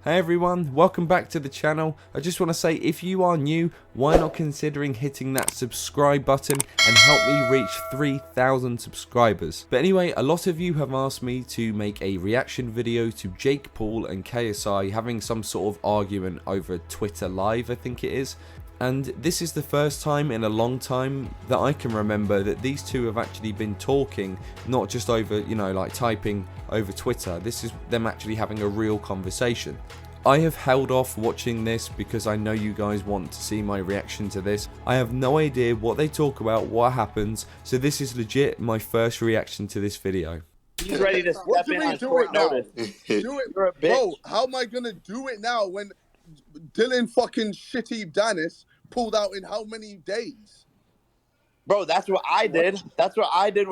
Hey everyone, welcome back to the channel. I just want to say, if you are new, why not considering hitting that subscribe button and help me reach 3,000 subscribers. But anyway, a lot of you have asked me to make a reaction video to Jake Paul and KSI having some sort of argument over Twitter Live, I think it is. And this is the first time in a long time that I can remember that these two have actually been talking, not just over, like typing over Twitter. This is them actually having a real conversation. I have held off watching this because I know you guys want to see my reaction to this. I have no idea what they talk about, what happens, so this is legit my first reaction to this video. He's ready to step in on short notice. Do it, bro. How am I gonna do it now when Dylan fucking shitty Dennis pulled out in how many days? Bro, that's what I did. That's what I did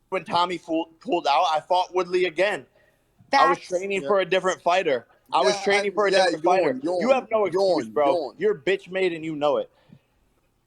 when Tommy pulled out. I fought Woodley again. I was training for a different fighter. I was training for a different fighter. You have no excuse, bro. You're bitch made and you know it.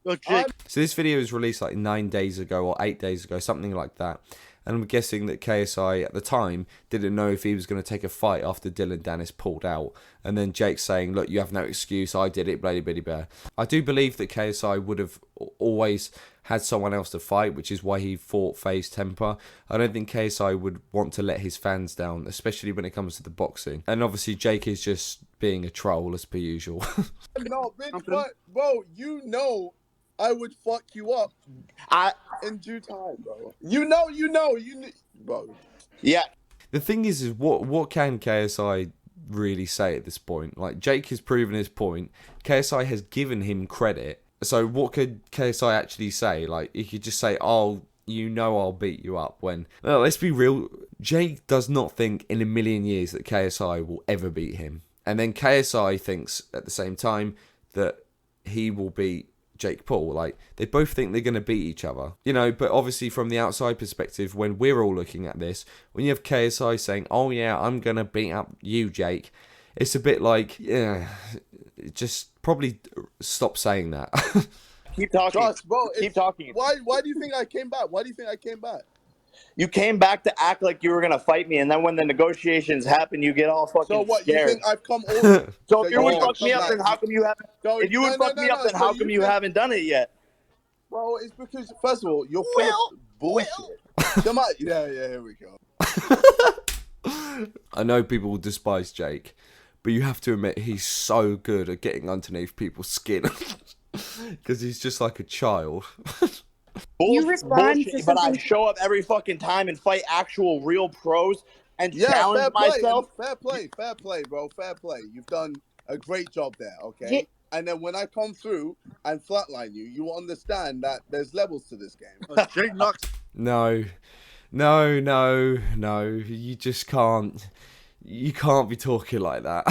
So this video was released like 9 days ago or 8 days ago, something like that. And I'm guessing that KSI at the time didn't know if he was going to take a fight after Dylan Dennis pulled out. And then Jake saying, look, you have no excuse, I did it, bloody bitty bear. I do believe that KSI would have always had someone else to fight, which is why he fought FaZe Temper. I don't think KSI would want to let his fans down, especially when it comes to the boxing. And obviously Jake is just being a troll as per usual. No, bitch, but, bro, you know I would fuck you up in due time, bro. You know, bro. Yeah. The thing is what can KSI really say at this point? Like, Jake has proven his point. KSI has given him credit. So what could KSI actually say? Like, he could just say, oh, I'll beat you up when... No, let's be real. Jake does not think in a million years that KSI will ever beat him. And then KSI thinks at the same time that he will beat Jake Paul. Like, they both think they're going to beat each other, but obviously from the outside perspective, when we're all looking at this, when you have KSI saying, oh yeah, I'm going to beat up you, Jake, it's a bit like, yeah, just probably stop saying that. Keep talking. Josh, bro, keep talking. Why do you think I came back? Why do you think I came back? You came back to act like you were gonna fight me, and then when the negotiations happen, you get all fucking So what? scared. You think I've come over? So if you would fuck me up, then how come you haven't? If you would fuck me up, then how come you haven't done it yet? Bro, it's because first of all, you're full of bullshit. Yeah, here we go. I know people will despise Jake, but you have to admit he's so good at getting underneath people's skin because he's just like a child. You respond bullshit, but I show up every fucking time and fight actual real pros and challenge myself. Fair play, bro. Fair play. You've done a great job there, okay? Yeah. And then when I come through and flatline you, you will understand that there's levels to this game. Jake knocks. No. You just can't. You can't be talking like that.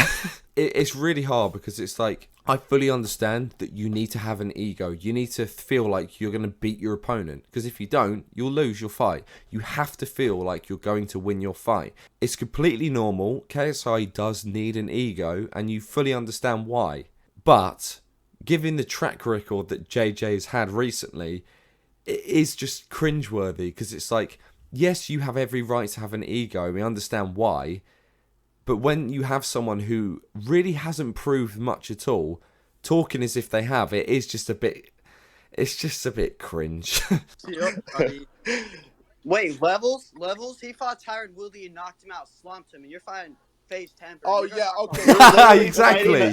It's really hard because it's like, I fully understand that you need to have an ego. You need to feel like you're going to beat your opponent. Because if you don't, you'll lose your fight. You have to feel like you're going to win your fight. It's completely normal. KSI does need an ego, and you fully understand why. But, given the track record that JJ's had recently, it is just cringeworthy. Because it's like, yes, you have every right to have an ego. We understand why. But when you have someone who really hasn't proved much at all, talking as if they have, it's just a bit cringe. Wait, levels? He fought Tyron Woodley and knocked him out, slumped him, and you're fighting FaZe Temper. Oh yeah, okay. Exactly.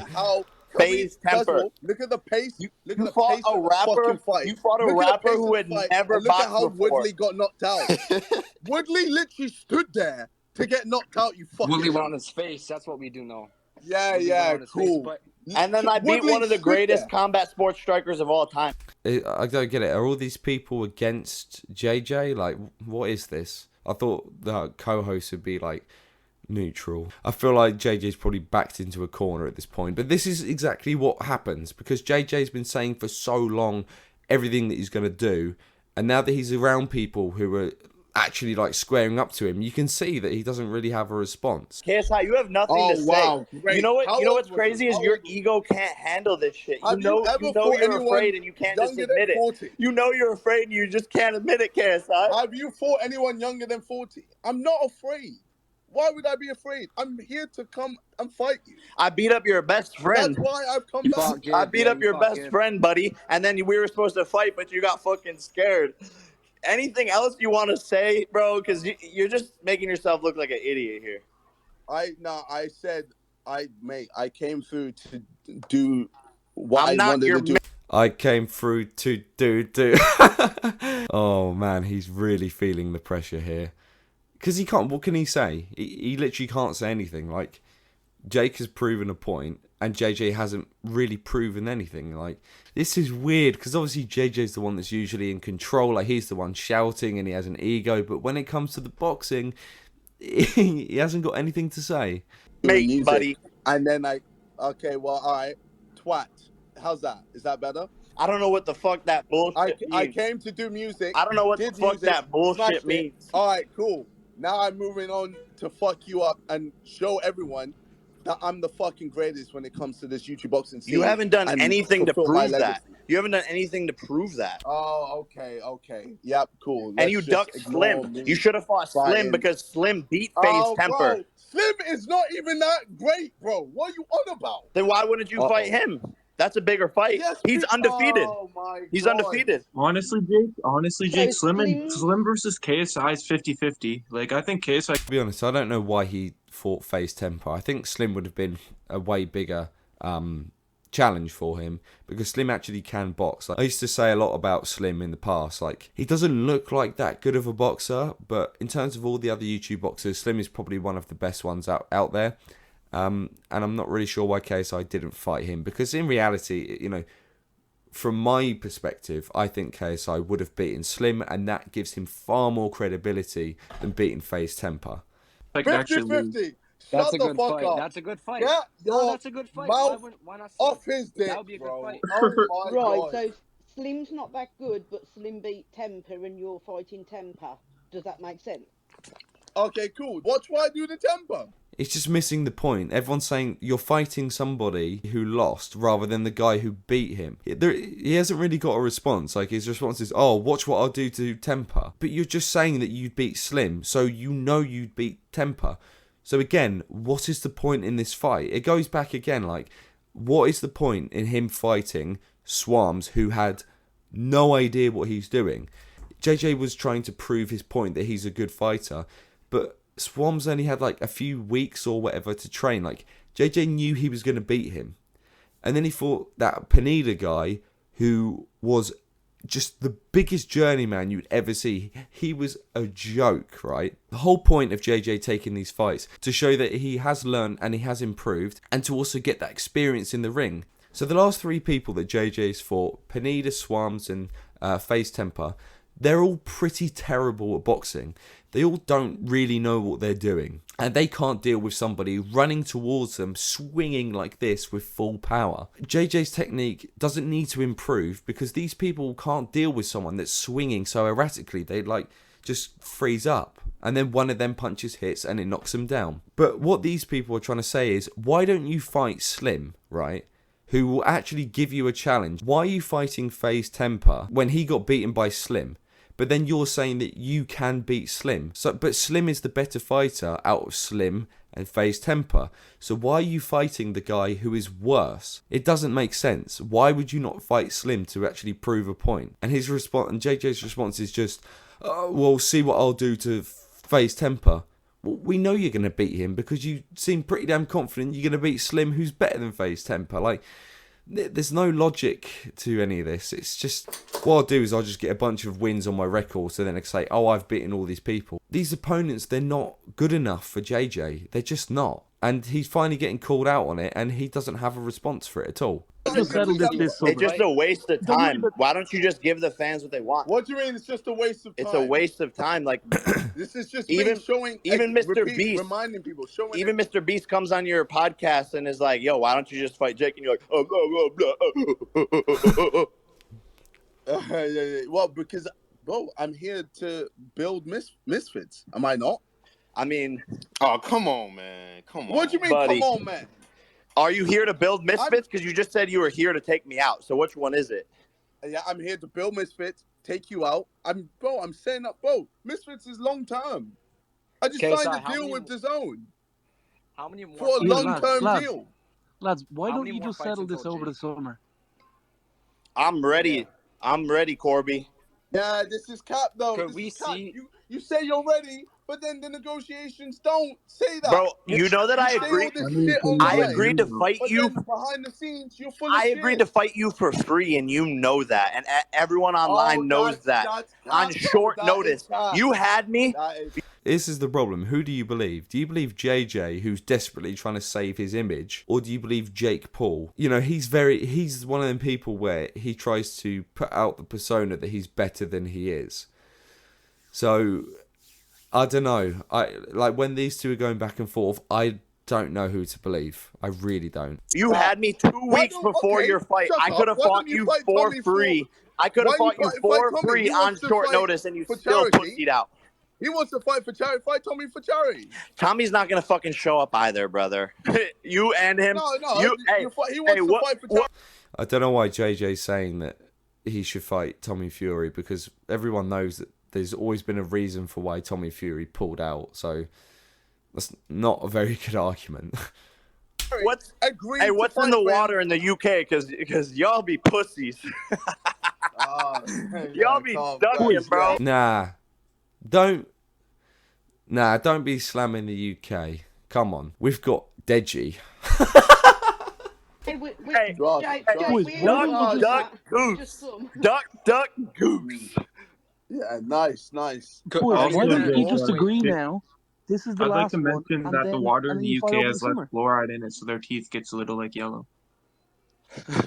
FaZe Temper. Look at the pace. Look at the fought pace a rapper. You fought a rapper who had never look at how before. Woodley got knocked out. Woodley literally stood there to get knocked out. You fucking. Woodley went on his face. That's what we do know. Yeah, cool. Face, and then I beat one of the greatest combat sports strikers of all time. I don't get it. Are all these people against JJ? Like, what is this? I thought the co-host would be like neutral. I feel like JJ's probably backed into a corner at this point. But this is exactly what happens because JJ's been saying for so long everything that he's going to do. And now that he's around people who are actually like squaring up to him, you can see that he doesn't really have a response. KSI, you have nothing to say. Great. You know what's crazy is your ego can't handle this shit. You know you're afraid and you can't just admit it. You know you're afraid and you just can't admit it, KSI. Have you fought anyone younger than 40? I'm not afraid. Why would I be afraid? I'm here to come and fight you. I beat up your best friend. That's why I've come You back. fought Gabe, I beat yeah, up you your fought best Gabe. friend, buddy, and then we were supposed to fight, but you got fucking scared. Anything else you want to say, bro? Because you're just making yourself look like an idiot here. I said I came through to do what I'm I not wanted your to do. I came through to do. Oh man, he's really feeling the pressure here. Because he can't, what can he say? He literally can't say anything. Like, Jake has proven a point, and JJ hasn't really proven anything. Like, this is weird, because obviously JJ's the one that's usually in control. Like, he's the one shouting, and he has an ego. But when it comes to the boxing, he hasn't got anything to say. Doing Mate, music. buddy. And then okay, well, all right, twat. How's that? Is that better? I don't know what the fuck that bullshit I means. came to do music. I don't know what the did fuck music, that bullshit smashed it. means. All right, cool. Now I'm moving on to fuck you up and show everyone that I'm the fucking greatest when it comes to this YouTube boxing scene. You haven't done and anything to fulfill my prove that. legacy. You haven't done anything to prove that. Oh, okay. Yep, cool. And Let's you just ducked ignore Slim. me. You should have fought Slim Fighting. because Slim beat Faye's temper. Bro, Slim is not even that great, bro. What are you on about? Then why wouldn't you fight him? That's a bigger fight. Yes, He's undefeated. Oh my He's God. undefeated. Honestly, Jake, Slim versus KSI is 50-50. Like, I think KSI... To be honest, I don't know why he fought FaZe Temper. I think Slim would have been a way bigger challenge for him, because Slim actually can box. Like, I used to say a lot about Slim in the past. Like, he doesn't look like that good of a boxer, but in terms of all the other YouTube boxers, Slim is probably one of the best ones out there. And I'm not really sure why KSI didn't fight him, because in reality, you know, from my perspective, I think KSI would have beaten Slim, and that gives him far more credibility than beating FaZe Temper. 50-50. That's Shut a the good fuck fight. up. That's a good fight. Yeah, No, that's a good fight. mouth Why not? off his dick, That would be a good bro. fight. Oh my Right, God. so Slim's not that good, but Slim beat Temper and you're fighting Temper. Does that make sense? Okay, cool. Watch why I do the temper. It's just missing the point. Everyone's saying you're fighting somebody who lost rather than the guy who beat him. He hasn't really got a response. Like, his response is, oh, watch what I'll do to Temper. But you're just saying that you'd beat Slim, so you know you'd beat Temper. So again, what is the point in this fight? It goes back again, like, what is the point in him fighting Swams, who had no idea what he's doing? JJ was trying to prove his point that he's a good fighter, but Swams only had like a few weeks or whatever to train. Like, JJ knew he was going to beat him. And then he fought that Pineda guy who was just the biggest journeyman you'd ever see. He was a joke, right? The whole point of JJ taking these fights to show that he has learned and he has improved, and to also get that experience in the ring. So the last three people that JJ's fought, Pineda, Swams and FaZe Temper, they're all pretty terrible at boxing. They all don't really know what they're doing. And they can't deal with somebody running towards them, swinging like this with full power. JJ's technique doesn't need to improve, because these people can't deal with someone that's swinging so erratically. They like just freeze up. And then one of them punches hits and it knocks them down. But what these people are trying to say is, why don't you fight Slim, right? Who will actually give you a challenge? Why are you fighting FaZe Temper when he got beaten by Slim? But then you're saying that you can beat Slim. But Slim is the better fighter out of Slim and FaZe Temper. So why are you fighting the guy who is worse? It doesn't make sense. Why would you not fight Slim to actually prove a point? And his response, and JJ's response is just, oh, well, see what I'll do to FaZe Temper. Well, we know you're going to beat him, because you seem pretty damn confident you're going to beat Slim, who's better than FaZe Temper. Like, there's no logic to any of this. It's just, what I'll do is I'll just get a bunch of wins on my record, so then I can say, oh, I've beaten all these people. These opponents, they're not good enough for JJ. They're just not. And he's finally getting called out on it, and he doesn't have a response for it at all. It's just a waste of time. Why don't you just give the fans what they want? What do you mean? It's just a waste of time. It's a waste of time. Like, this is just even showing, even Mr. Beast, reminding people, showing even Mr. Beast comes on your podcast and is like, "Yo, why don't you just fight Jake?" And you're like, "Oh, blah, blah, blah." yeah. Well, because bro, I'm here to build misfits. Am I not? I mean, oh, come on, man. Come on. What do you mean, buddy. come on, man? Are you here to build misfits? Because you just said you were here to take me out. So which one is it? Yeah, I'm here to build misfits, take you out. I'm setting up, bro. Misfits is long term. I just KSI, signed a how deal many with the zone How many more? for a Hey, long-term lads. deal. Lads, why How don't many you more just fights settle this until over the Jake? summer? I'm ready. I'm ready, Corby. Yeah, this is cap though. Could This we is cap. see? You say you're ready, but then the negotiations don't say that. Bro, you know that I You say all agree. this I mean, shit can you I get a online, agreed to deal? fight but you. then behind the scenes, you're full of I shit. agreed to fight you for free, and you know that, and everyone Oh, online knows that. that's cap, On bro. short That is notice, cap. you had me. That is This is the problem. Who do you believe? Do you believe JJ, who's desperately trying to save his image, or do you believe Jake Paul? You know, he's one of them people where he tries to put out the persona that he's better than he is. So, I don't know. When these two are going back and forth, I don't know who to believe. I really don't. You had me 2 weeks before your fight. I could have fought you for free. I could have fought you for free on short notice, and you still pussied out. He wants to fight for charity. Fight Tommy for charity. Tommy's not gonna fucking show up either, brother. You and him. No. He wants to fight for charity. I don't know why JJ's saying that he should fight Tommy Fury, because everyone knows that there's always been a reason for why Tommy Fury pulled out. So that's not a very good argument. What's in the water in the UK? Because y'all be pussies. Y'all be ducking, bro. Don't be slamming the UK. Come on, we've got Deji. Hey, Duck goose. Yeah, nice. Boys, why don't you just agree now? This is the I'd like last to mention one, that and the water in then the you fight UK over has the less summer. fluoride in it, so their teeth gets a little like yellow.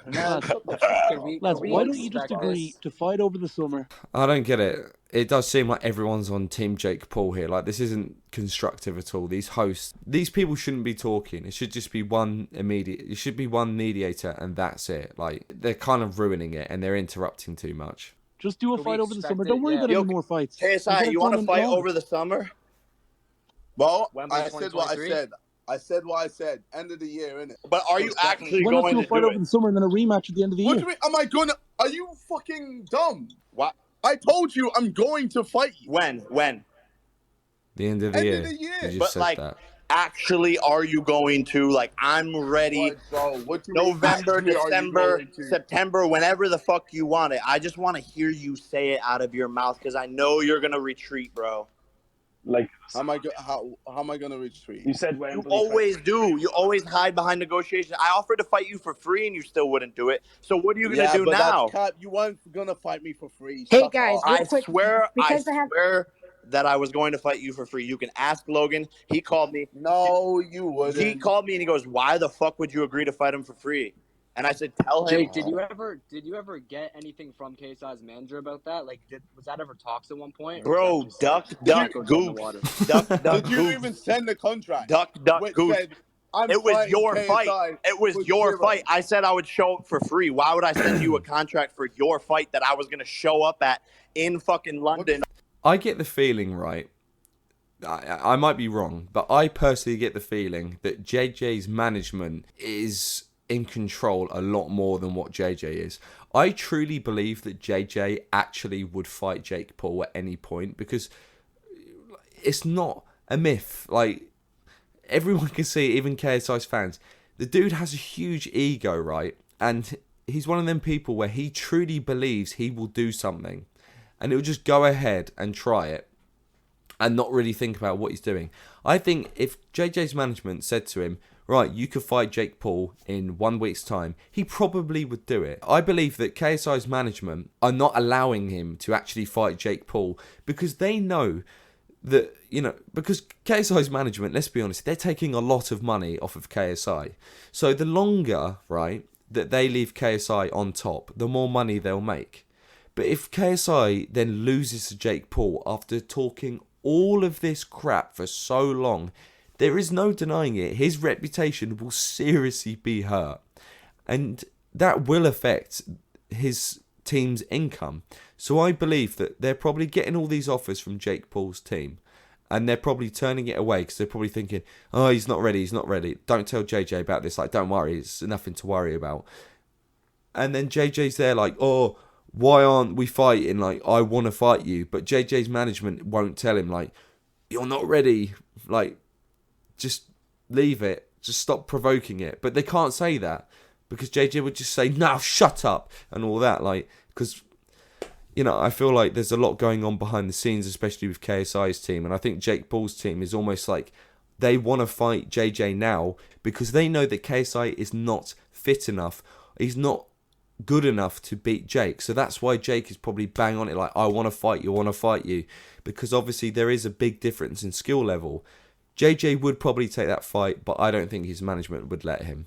Lads, we why don't you just expect agree this? to fight over the summer? I don't get it. It does seem like everyone's on Team Jake Paul here. Like, this isn't constructive at all. These hosts, these people shouldn't be talking. It should just be one it should be one mediator, and that's it. Like, they're kind of ruining it, and they're interrupting too much. Just do a Could we fight over the expect summer. it? Don't worry Yeah. about any more fights. KSI, you want to fight over the summer? Well, Wembley I said what I 2023? said. I said what I said. End of the year, innit? But are you actually Why not going do to a fight do over it? the summer and then a rematch at the end of the What year? do you mean? Am I gonna? Are you fucking dumb? What? I told you I'm going to fight you. When? The end of the End year. of the year. You just But said like, that. actually, are you going to? Like, I'm ready. What do you mean, November, actually, are you December, going to? September, whenever the fuck you want it. I just want to hear you say it out of your mouth, because I know you're gonna retreat, bro. Like, How am I gonna retreat? you said You Wembley. always do. You always hide behind negotiations. I offered to fight you for free, and you still wouldn't do it. So what are you gonna do but now? That's cap. You weren't gonna fight me for free. Hey, Shut guys, up. real I quick, swear because I have- that I was going to fight you for free. You can ask Logan. He called me. No, you wouldn't. He called me and he goes, "Why the fuck would you agree to fight him for free?" And I said, "Tell him." Jake, did you ever get anything from KSI's manager about that? Like, was that ever talks at one point? Bro, duck, goose. Duck, Did you goose. even send the contract? Duck, Which goose. said, I'm It was fighting your KSI fight. It was for your 0. fight. I said I would show up for free. Why would I send you a contract for your fight that I was going to show up at in fucking London? I get the feeling, right? I might be wrong, but I personally get the feeling that JJ's management is in control a lot more than what JJ is. I truly believe that JJ actually would fight Jake Paul at any point, because it's not a myth. Like, everyone can see it, even KSI's fans. The dude has a huge ego, right? And he's one of them people where he truly believes he will do something, and he'll just go ahead and try it and not really think about what he's doing. I think if JJ's management said to him, right, you could fight Jake Paul in 1 week's time, he probably would do it. I believe that KSI's management are not allowing him to actually fight Jake Paul because they know that, because KSI's management, let's be honest, they're taking a lot of money off of KSI. So the longer, right, that they leave KSI on top, the more money they'll make. But if KSI then loses to Jake Paul after talking all of this crap for so long, there is no denying it, his reputation will seriously be hurt. And that will affect his team's income. So I believe that they're probably getting all these offers from Jake Paul's team, and they're probably turning it away because they're probably thinking, oh, he's not ready. Don't tell JJ about this. Like, don't worry, it's nothing to worry about. And then JJ's there like, oh, why aren't we fighting? Like, I want to fight you. But JJ's management won't tell him, like, you're not ready. Like, just leave it. Just stop provoking it. But they can't say that because JJ would just say, "No, shut up," and all that. Like, because, you know, I feel like there's a lot going on behind the scenes, especially with KSI's team. And I think Jake Paul's team is almost like they want to fight JJ now because they know that KSI is not fit enough. He's not good enough to beat Jake. So that's why Jake is probably bang on it like, I want to fight you, I want to fight you. Because obviously there is a big difference in skill level. JJ would probably take that fight, but I don't think his management would let him.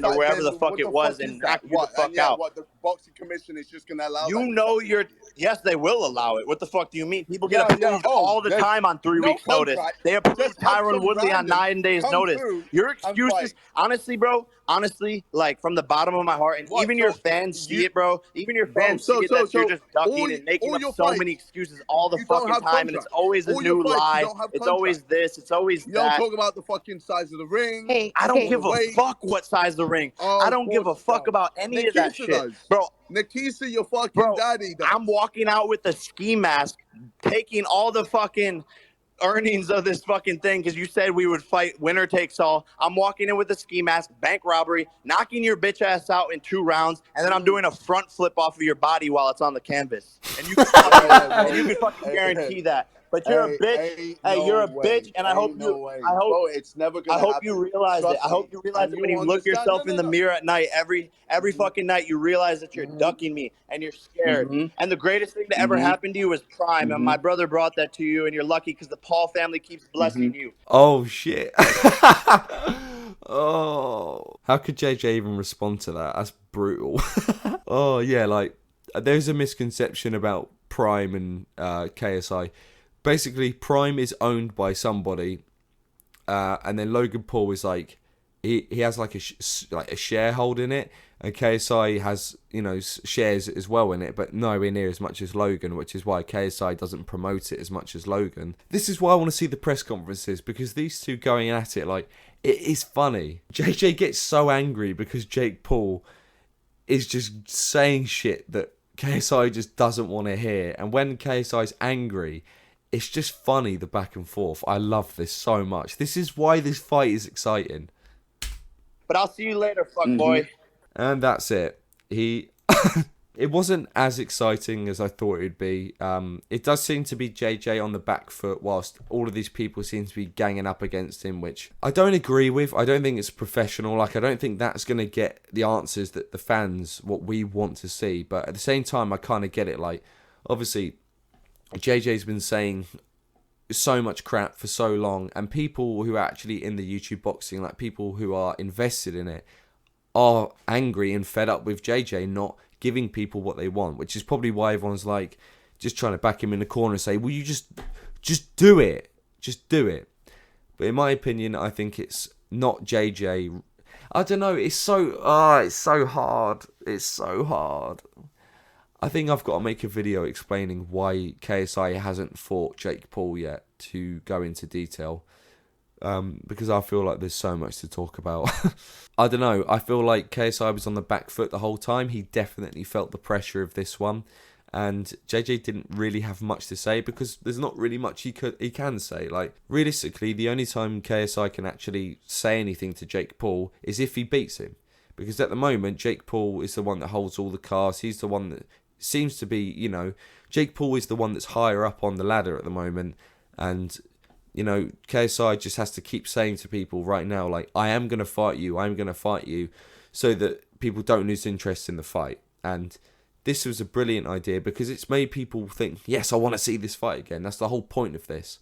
Or wherever the fuck it was and knock you the fuck out. What, the boxing commission is just going to allow You that? know you're... Yes, they will allow it. What the fuck do you mean? People get approved all the time on 3 weeks notice. They approved Tyron Woodley on 9 days notice. Your excuses... Honestly, bro, like, from the bottom of my heart, and even your fans see it, bro. Even your fans see it that you're just ducking and making up so many excuses all the fucking time, and it's always a new lie. It's always this. It's always that. You don't talk about the fucking size of the ring. Hey, I don't give a fuck what size the ring. I don't give a fuck about any of that shit. Bro, Nikisa, your fucking daddy does. I'm walking out with the ski mask, taking all the fucking earnings of this fucking thing because you said we would fight winner takes all. I'm walking in with a ski mask, bank robbery, knocking your bitch ass out in 2 rounds, and then I'm doing a front flip off of your body while it's on the canvas. And you can fucking guarantee that. But you're a bitch. Hey, you're a bitch, and I hope it's never gonna happen. You realize it. I hope you realize it when you look yourself in the mirror at night. Every fucking night, you realize that you're ducking me and you're scared. And the greatest thing to ever happen to you is Prime. And my brother brought that to you, and you're lucky because the Paul family keeps blessing you. Oh shit. Oh, how could JJ even respond to that? That's brutal. Oh yeah, like there's a misconception about Prime and KSI. Basically, Prime is owned by somebody, and then Logan Paul is like, he has like a sharehold in it, and KSI has, you know, shares as well in it, but nowhere near as much as Logan, which is why KSI doesn't promote it as much as Logan. This is why I want to see the press conferences, because these two going at it, like, it is funny. JJ gets so angry because Jake Paul is just saying shit that KSI just doesn't want to hear, and when KSI's angry, it's just funny, the back and forth. I love this so much. This is why this fight is exciting. But I'll see you later, fuckboy. And that's it. It wasn't as exciting as I thought it would be. It does seem to be JJ on the back foot whilst all of these people seem to be ganging up against him, which I don't agree with. I don't think it's professional. Like, I don't think that's going to get the answers that the fans, what we want to see. But at the same time, I kind of get it. Like, obviously, JJ's been saying so much crap for so long, and people who are actually in the YouTube boxing, like people who are invested in it, are angry and fed up with JJ not giving people what they want, which is probably why everyone's like just trying to back him in the corner and say, well, you just do it. Just do it. But in my opinion, I think it's not JJ. I don't know. It's so hard. It's so hard. I think I've got to make a video explaining why KSI hasn't fought Jake Paul yet, to go into detail. Because I feel like there's so much to talk about. I don't know. I feel like KSI was on the back foot the whole time. He definitely felt the pressure of this one. And JJ didn't really have much to say because there's not really much he can say. Like, realistically, the only time KSI can actually say anything to Jake Paul is if he beats him. Because at the moment, Jake Paul is the one that holds all the cards. He's the one that seems to be, you know, Jake Paul is the one that's higher up on the ladder at the moment, and, you know, KSI just has to keep saying to people right now, like, I am going to fight you, so that people don't lose interest in the fight. And this was a brilliant idea because it's made people think, yes, I want to see this fight again. That's the whole point of this.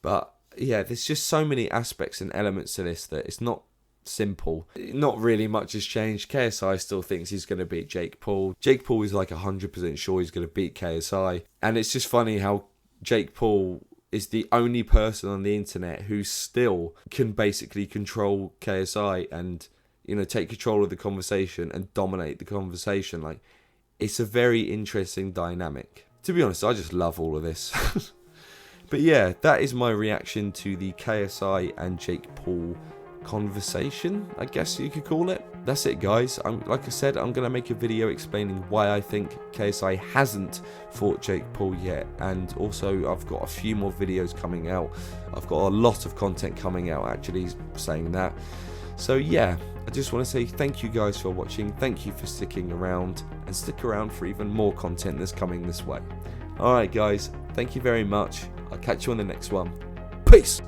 But yeah, there's just so many aspects and elements to this that it's not simple. Not really much has changed. KSI still thinks he's going to beat Jake Paul. Jake Paul is like 100% sure he's going to beat KSI. And it's just funny how Jake Paul is the only person on the internet who still can basically control KSI and, you know, take control of the conversation and dominate the conversation. Like, it's a very interesting dynamic. To be honest, I just love all of this. But yeah, that is my reaction to the KSI and Jake Paul conversation, I guess you could call it. That's it, guys. Like I said, I'm going to make a video explaining why I think KSI hasn't fought Jake Paul yet, and also I've got a few more videos coming out. I've got a lot of content coming out, actually, saying that. So yeah, I just want to say thank you guys for watching, thank you for sticking around, and stick around for even more content that's coming this way. Alright guys, thank you very much. I'll catch you on the next one. Peace!